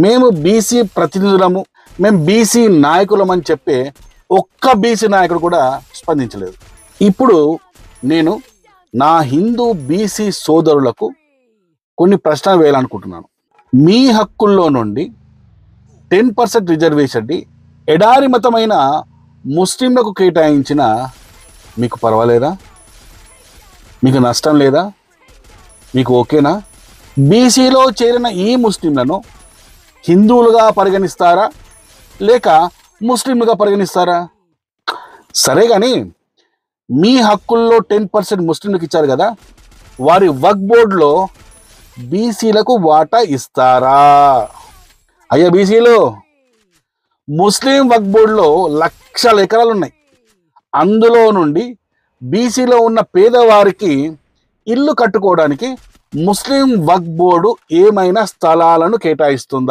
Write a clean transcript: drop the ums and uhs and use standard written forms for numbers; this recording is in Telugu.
మేము బీసీ ప్రతినిధులము, మేము బీసీ నాయకులం అని చెప్పే ఒక్క బీసీ నాయకుడు కూడా స్పందించలేదు. ఇప్పుడు నేను నా హిందూ బీసీ సోదరులకు కొన్ని ప్రశ్నలు వేయాలనుకుంటున్నాను. మీ హక్కుల్లో నుండి 10% రిజర్వేషన్ని ఎడారి మతమైన ముస్లింలకు కేటాయించిన మీకు పర్వాలేదా? మీకు నష్టం లేదా? మీకు ఓకేనా? బీసీలో చేరిన ఈ ముస్లింలను హిందువులుగా పరిగణిస్తారా లేక ముస్లింలుగా పరిగణిస్తారా? సరే కానీ మీ హక్కుల్లో 10% ముస్లింలకు ఇచ్చారు కదా, వారి వక్ఫ్ బోర్డులో బీసీలకు వాటా ఇస్తారా? అయ్యా బీసీలు, ముస్లిం వక్ఫ్ బోర్డులో లక్షల ఎకరాలు ఉన్నాయి. అందులో నుండి బీసీలో ఉన్న పేదవారికి ఇల్లు కట్టుకోవడానికి ముస్లిం వక్ఫ్ బోర్డు ఏమైనా స్థలాలను కేటాయిస్తుందా?